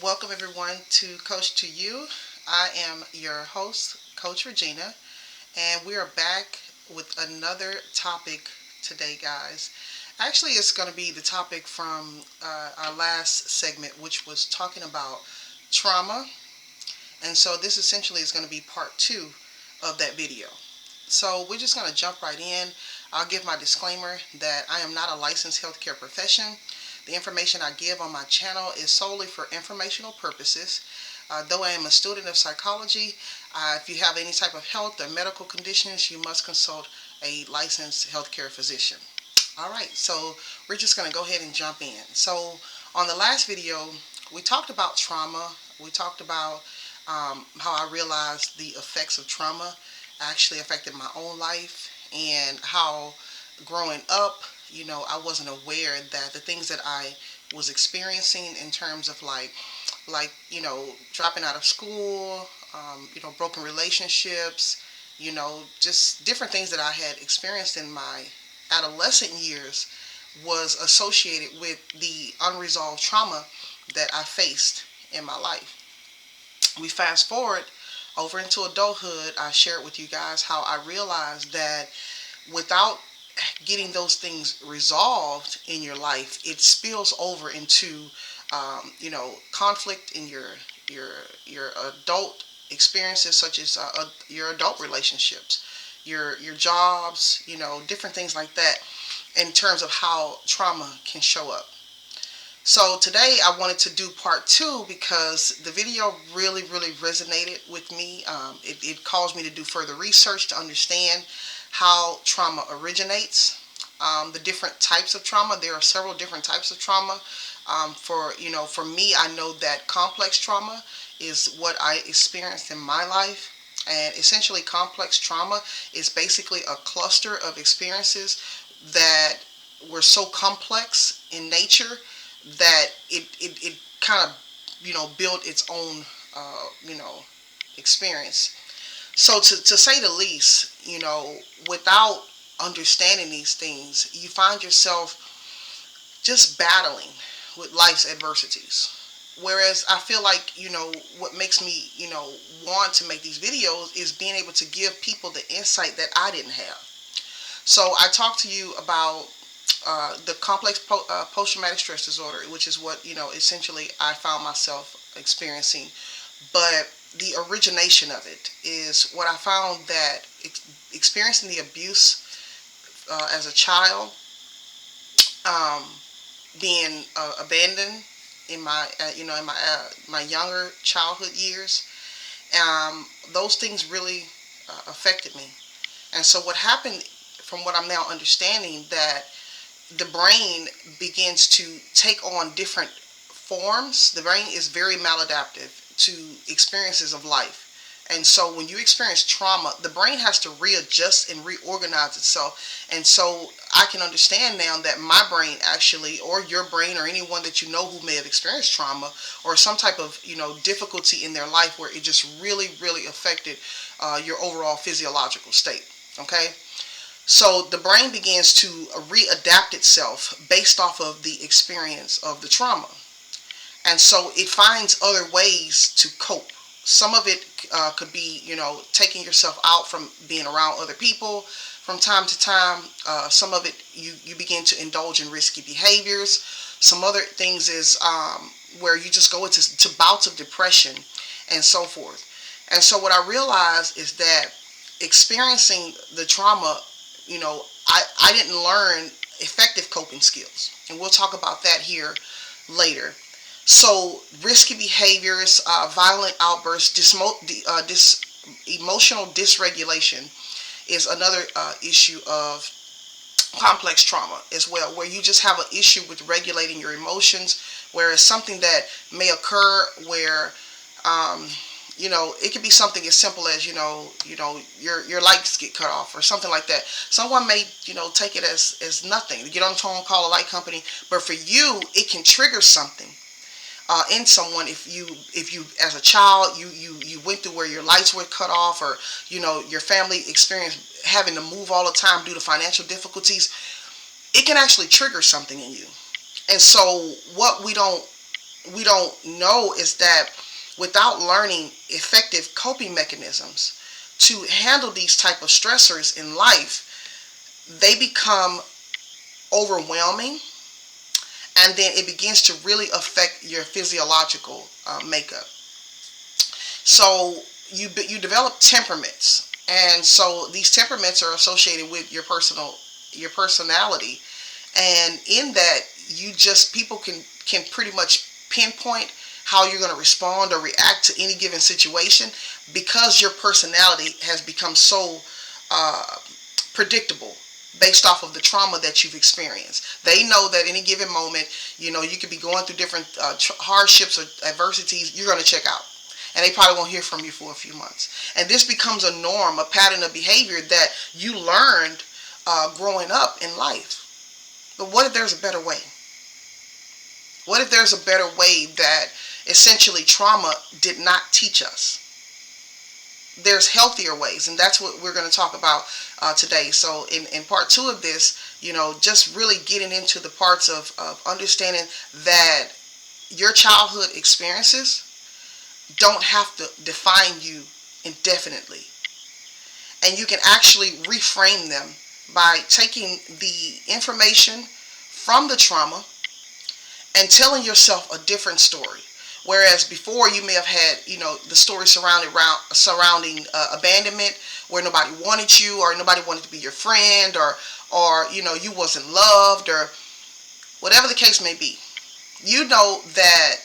Welcome everyone to Coach to You. I am your host, Coach Regina, and we are back with another topic today, guys. Actually, it's going to be the topic from our last segment, which was talking about trauma. And so this essentially is going to be part two of that video. So we're just going to jump right in. I'll give my disclaimer that I am not a licensed healthcare profession. The information I give on my channel is solely for informational purposes. Though I am a student of psychology, if you have any type of health or medical conditions, you must consult a licensed healthcare physician. All right, so we're just going to go ahead and jump in. So on the last video, we talked about trauma. We talked about how I realized the effects of trauma actually affected my own life, and how growing up, I wasn't aware that the things that I was experiencing in terms of dropping out of school, broken relationships, just different things that I had experienced in my adolescent years was associated with the unresolved trauma that I faced in my life. We fast forward over into adulthood. I shared with you guys how I realized that without getting those things resolved in your life, it spills over into conflict in your your adult experiences, such as your adult relationships, your jobs, different things like that, in terms of how trauma can show up. So today I wanted to do part two because the video really resonated with me. It caused me to do further research to understand how trauma originates, the different types of trauma. There are several different types of trauma. For me, I know that complex trauma is what I experienced in my life. And essentially, complex trauma is basically a cluster of experiences that were so complex in nature that it kind of built its own experience. So to say the least, without understanding these things, you find yourself just battling with life's adversities. Whereas I feel like, what makes me, want to make these videos is being able to give people the insight that I didn't have. So I talked to you about the complex post-traumatic stress disorder, which is what, essentially I found myself experiencing. But the origination of it is what I found, that experiencing the abuse as a child, um, being abandoned in my, my younger childhood years, those things really affected me. And so what happened, from what I'm now understanding, that the brain begins to take on different forms. The brain is very maladaptive to experiences of life. And so when you experience trauma, the brain has to readjust and reorganize itself. And so I can understand now that my brain actually, or your brain, or anyone that you know who may have experienced trauma or some type of, difficulty in their life where it just really affected your overall physiological state. Okay? So the brain begins to readapt itself based off of the experience of the trauma. And so it finds other ways to cope. Some of it could be, taking yourself out from being around other people from time to time. Some of it, you begin to indulge in risky behaviors. Some other things is where you just go into bouts of depression and so forth. And so what I realized is that experiencing the trauma, I didn't learn effective coping skills. And we'll talk about that here later. So risky behaviors, violent outbursts, emotional dysregulation is another issue of complex trauma as well, where you just have an issue with regulating your emotions, whereas something that may occur where it could be something as simple as your lights get cut off or something like that. Someone may take it as nothing. You get on the phone, call a light company, but for you it can trigger something in someone. If you as a child you went through where your lights were cut off, or your family experienced having to move all the time due to financial difficulties, it can actually trigger something in you. And so what we don't we don't know is that without learning effective coping mechanisms to handle these type of stressors in life, they become overwhelming, and then it begins to really affect your physiological makeup. So you develop temperaments, and so these temperaments are associated with your personality, and in that you just people can pretty much pinpoint how you're going to respond or react to any given situation because your personality has become so uh, predictable based off of the trauma that you've experienced. They know that any given moment, you could be going through different hardships or adversities, you're going to check out. And they probably won't hear from you for a few months. And this becomes a norm, a pattern of behavior that you learned growing up in life. But what if there's a better way? What if there's a better way that essentially trauma did not teach us? There's healthier ways, and that's what we're going to talk about today. So in part two of this, just really getting into the parts of understanding that your childhood experiences don't have to define you indefinitely. And you can actually reframe them by taking the information from the trauma and telling yourself a different story. Whereas before you may have had, the story surrounding abandonment, where nobody wanted you or nobody wanted to be your friend, or you wasn't loved, or whatever the case may be. You know that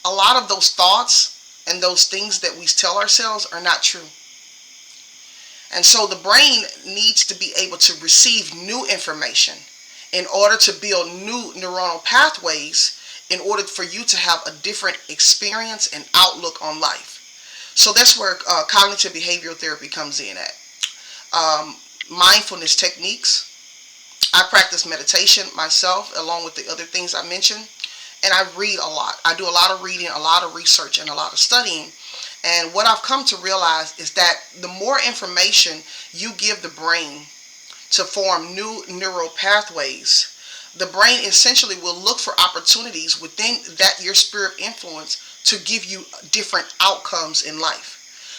a lot of those thoughts and those things that we tell ourselves are not true. And so the brain needs to be able to receive new information in order to build new neuronal pathways in order for you to have a different experience and outlook on life. So that's where cognitive behavioral therapy comes in at. Mindfulness techniques. I practice meditation myself along with the other things I mentioned. And I read a lot. I do a lot of reading, a lot of research, and a lot of studying. And what I've come to realize is that the more information you give the brain to form new neural pathways, the brain essentially will look for opportunities within that your sphere of influence to give you different outcomes in life.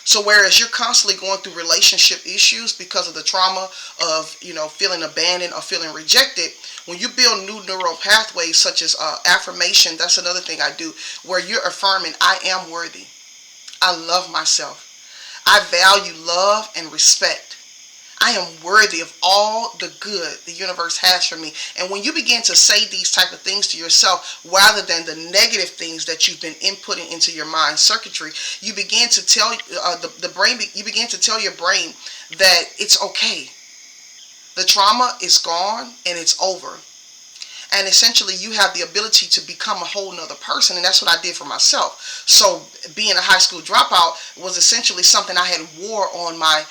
So whereas you're constantly going through relationship issues because of the trauma of, feeling abandoned or feeling rejected, when you build new neural pathways such as affirmation, that's another thing I do, where you're affirming, I am worthy. I love myself. I value love and respect. I am worthy of all the good the universe has for me. And when you begin to say these type of things to yourself, rather than the negative things that you've been inputting into your mind circuitry, you begin to tell the brain. You begin to tell your brain that it's okay. The trauma is gone and it's over. And essentially you have the ability to become a whole nother person. And that's what I did for myself. So being a high school dropout was essentially something I had wore on my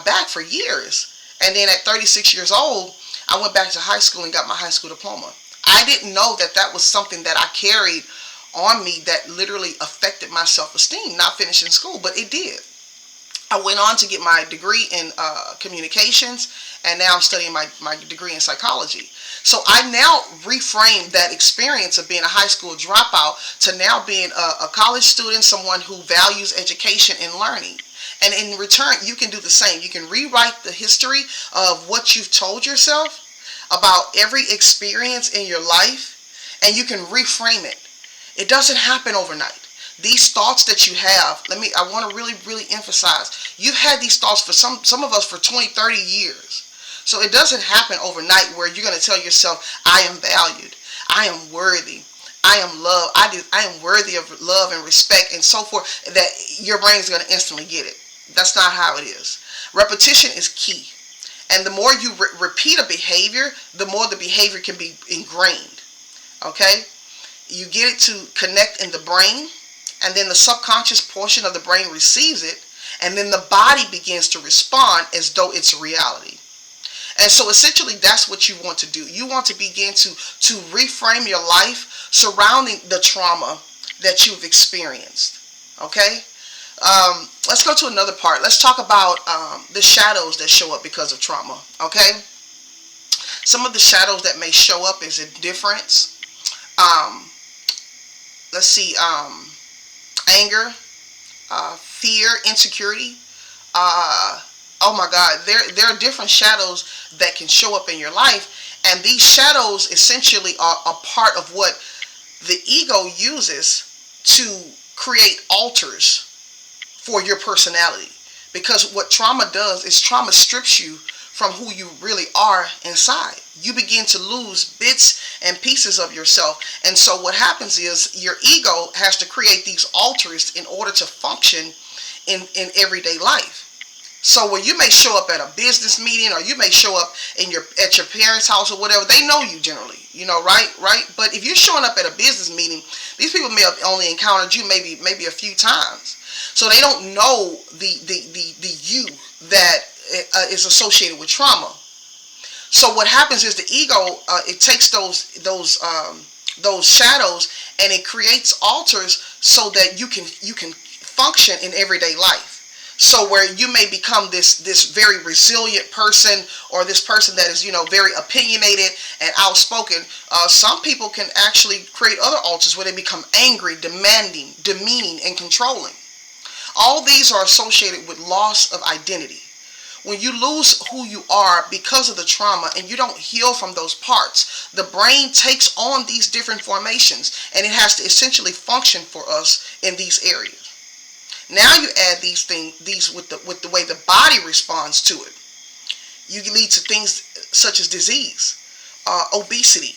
back for years. And then at 36 years old, I went back to high school and got my high school diploma. I didn't know that that was something that I carried on me that literally affected my self-esteem, not finishing school, but it did. I went on to get my degree in communications, and now I'm studying my degree in psychology. So I now reframe that experience of being a high school dropout to now being a college student, someone who values education and learning. And in return, you can do the same. You can rewrite the history of what you've told yourself about every experience in your life, and you can reframe it. It doesn't happen overnight. These thoughts that you have, I want to really, really emphasize, you've had these thoughts for some of us for 20, 30 years. So it doesn't happen overnight where you're going to tell yourself, I am valued, I am worthy, I am loved, I am worthy of love and respect and so forth, that your brain is going to instantly get it. That's not how it is. Repetition is key. And the more you repeat a behavior, the more the behavior can be ingrained. Okay? You get it to connect in the brain, and then the subconscious portion of the brain receives it, and then the body begins to respond as though it's a reality. And so essentially that's what you want to do. You want to begin to reframe your life surrounding the trauma that you've experienced. Okay? Let's go to another part. Let's talk about the shadows that show up because of trauma. Okay? Some of the shadows that may show up is indifference, let's see, anger, fear, insecurity. Oh my God, there are different shadows that can show up in your life, and these shadows essentially are a part of what the ego uses to create altars for your personality. Because what trauma does is trauma strips you from who you really are inside. You begin to lose bits and pieces of yourself. And so what happens is your ego has to create these altars in order to function in everyday life. So where you may show up at a business meeting, or you may show up at your parents' house or whatever, they know you generally, right? But if you're showing up at a business meeting, these people may have only encountered you maybe a few times, so they don't know the you that is associated with trauma. So what happens is the ego it takes those shadows, and it creates altars so that you can function in everyday life. So where you may become this very resilient person, or this person that is very opinionated and outspoken. Some people can actually create other altars where they become angry, demanding, demeaning, and controlling. All these are associated with loss of identity. When you lose who you are because of the trauma and you don't heal from those parts, the brain takes on these different formations, and it has to essentially function for us in these areas. Now you add these with the way the body responds to it. You can lead to things such as disease, obesity,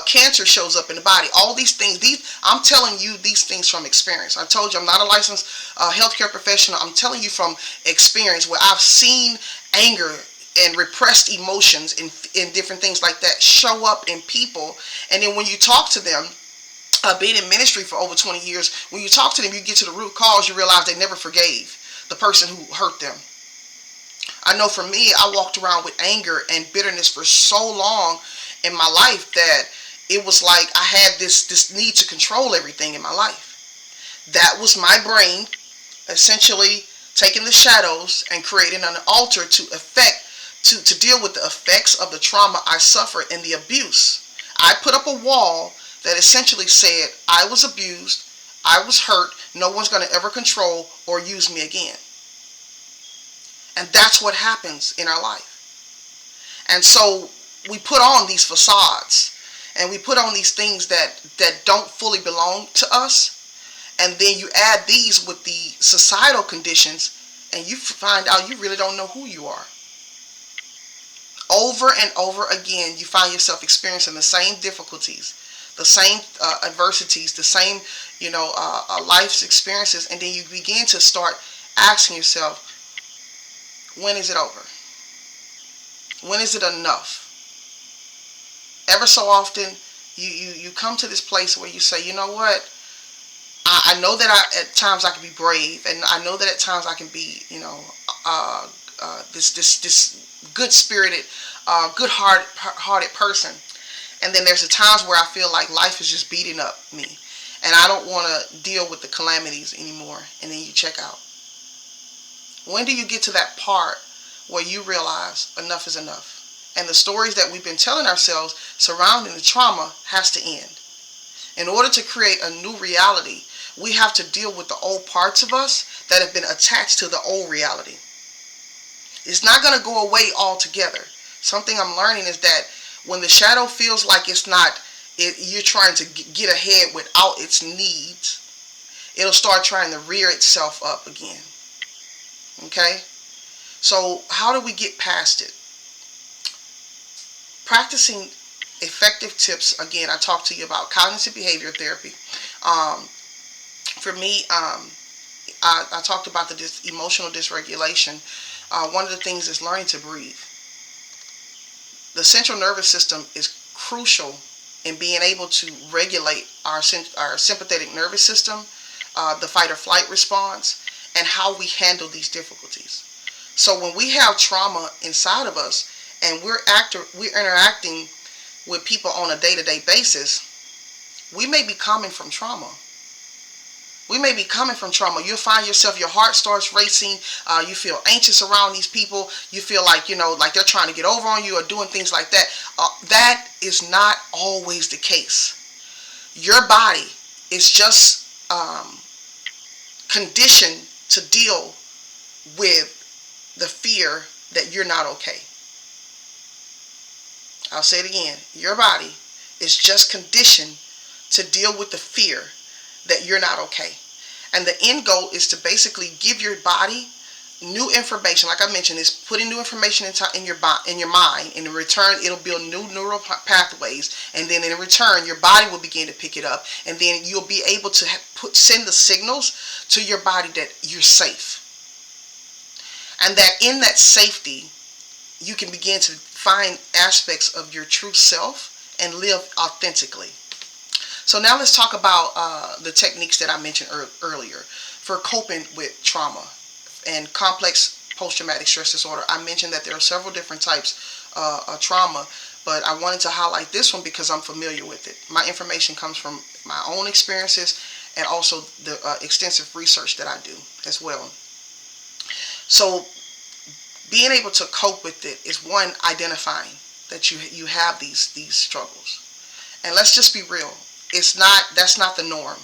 cancer shows up in the body. All these things. I'm telling you these things from experience. I told you I'm not a licensed healthcare professional. I'm telling you from experience, where I've seen anger and repressed emotions in different things like that show up in people, and then when you talk to them. Being in ministry for over 20 years, when you talk to them, you get to the root cause, you realize they never forgave the person who hurt them. I know for me, I walked around with anger and bitterness for so long in my life that it was like I had this need to control everything in my life. That was my brain essentially taking the shadows and creating an altar to deal with the effects of the trauma I suffered and the abuse. I put up a wall that essentially said I was abused, I was hurt, no one's going to ever control or use me again. And that's what happens in our life. And so we put on these facades, and we put on these things that don't fully belong to us, and then you add these with the societal conditions, and you find out you really don't know who you are. Over and over again, you find yourself experiencing the same difficulties, the same adversities, the same, life's experiences, and then you begin to start asking yourself, when is it over? When is it enough? Ever so often, you come to this place where you say, you know what? I know that at times I can be brave, and I know that at times I can be, this good-spirited, good-hearted person. And then there's the times where I feel like life is just beating up me, and I don't want to deal with the calamities anymore. And then you check out. When do you get to that part where you realize enough is enough? And the stories that we've been telling ourselves surrounding the trauma has to end. In order to create a new reality, we have to deal with the old parts of us that have been attached to the old reality. It's not going to go away altogether. Something I'm learning is that when the shadow feels like you're trying to get ahead without its needs, it'll start trying to rear itself up again. Okay? So how do we get past it? Practicing effective tips. Again, I talked to you about cognitive behavior therapy. For me, I talked about the emotional dysregulation. One of the things is learning to breathe. The central nervous system is crucial in being able to regulate our sympathetic nervous system, the fight or flight response, and how we handle these difficulties. So when we have trauma inside of us and we're interacting with people on a day-to-day basis, we may be coming from trauma. You'll find yourself, your heart starts racing. You feel anxious around these people. You feel like, like they're trying to get over on you or doing things like that. That is not always the case. Your body is just conditioned to deal with the fear that you're not okay. I'll say it again. Your body is just conditioned to deal with the fear that you're not okay. And the end goal is to basically give your body new information. Like I mentioned, is putting new information in your mind. In return, it'll build new neural pathways, and then in return, your body will begin to pick it up, and then you'll be able to send the signals to your body that you're safe, and that in that safety, you can begin to find aspects of your true self and live authentically. So now let's talk about the techniques that I mentioned earlier for coping with trauma and complex post-traumatic stress disorder. I mentioned that there are several different types of trauma, but I wanted to highlight this one because I'm familiar with it. My information comes from my own experiences and also the extensive research that I do as well. So being able to cope with it is one, identifying that you have these struggles. And let's just be real. That's not the norm.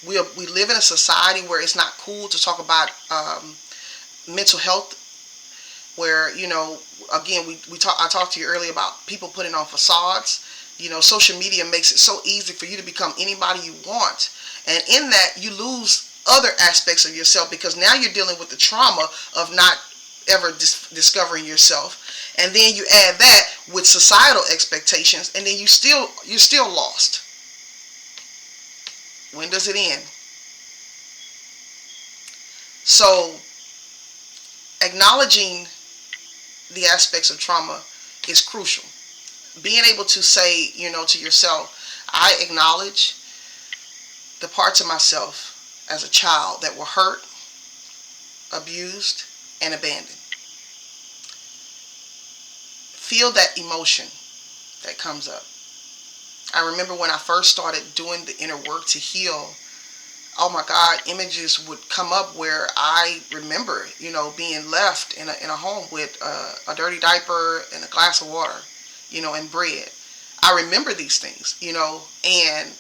We live in a society where it's not cool to talk about mental health, where, again, I talked to you earlier about people putting on facades. Social media makes it so easy for you to become anybody you want, and in that you lose other aspects of yourself, because now you're dealing with the trauma of not ever discovering yourself, and then you add that with societal expectations, and then you're still lost. When does it end? So acknowledging the aspects of trauma is crucial. Being able to say, to yourself, I acknowledge the parts of myself as a child that were hurt, abused, and abandoned. Feel that emotion that comes up. I remember when I first started doing the inner work to heal, oh my God, images would come up where I remember, being left in a home with a dirty diaper and a glass of water, and bread. I remember these things, and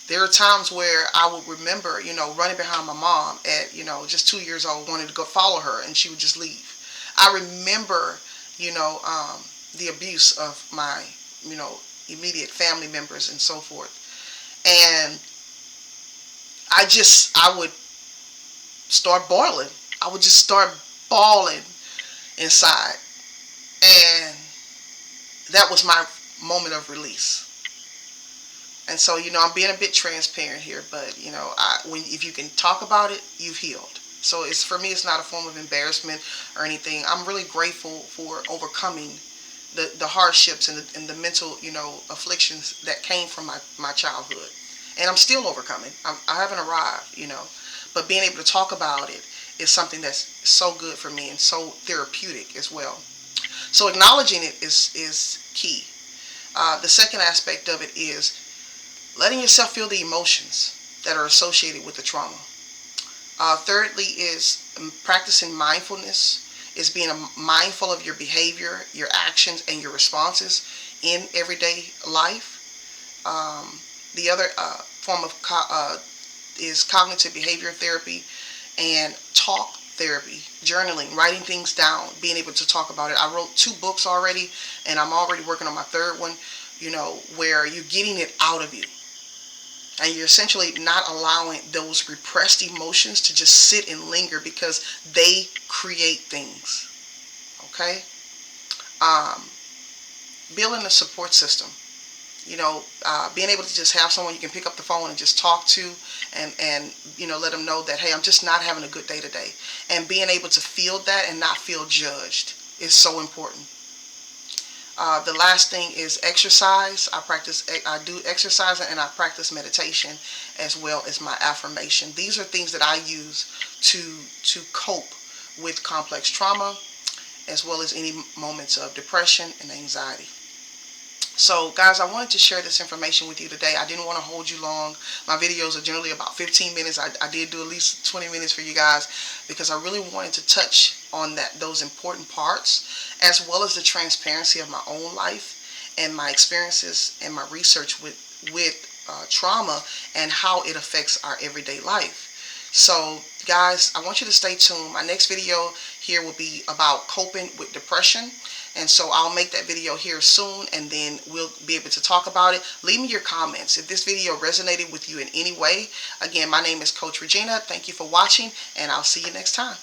there are times where I would remember, running behind my mom at, just 2 years old, wanting to go follow her, and she would just leave. I remember, the abuse of my, immediate family members and so forth. And I would start boiling. I would just start bawling inside. And that was my moment of release. And so, I'm being a bit transparent here, but, if you can talk about it, you've healed. So for me, it's not a form of embarrassment or anything. I'm really grateful for overcoming the hardships and the mental, afflictions that came from my childhood. And I'm still overcoming. I haven't arrived, but being able to talk about it is something that's so good for me and so therapeutic as well. So acknowledging it is key. The second aspect of it is letting yourself feel the emotions that are associated with the trauma. Thirdly is practicing mindfulness, is being mindful of your behavior, your actions, and your responses in everyday life. The other form of is cognitive behavior therapy and talk therapy, journaling, writing things down, being able to talk about it. I wrote 2 books already, and I'm already working on my 3rd one, where you're getting it out of you. And you're essentially not allowing those repressed emotions to just sit and linger, because they create things. Okay? Building a support system. Being able to just have someone you can pick up the phone and just talk to, and let them know that, hey, I'm just not having a good day today. And being able to feel that and not feel judged is so important. The last thing is exercise. I do exercise, and I practice meditation as well as my affirmation. These are things that I use to cope with complex trauma, as well as any moments of depression and anxiety. So guys, I wanted to share this information with you today. I didn't want to hold you long. My videos are generally about 15 minutes. I did do at least 20 minutes for you guys, because I really wanted to touch on those important parts, as well as the transparency of my own life and my experiences and my research with trauma and how it affects our everyday life. So, guys, I want you to stay tuned. My next video here will be about coping with depression. And so I'll make that video here soon, and then we'll be able to talk about it. Leave me your comments if this video resonated with you in any way. Again, my name is Coach Regina. Thank you for watching, and I'll see you next time.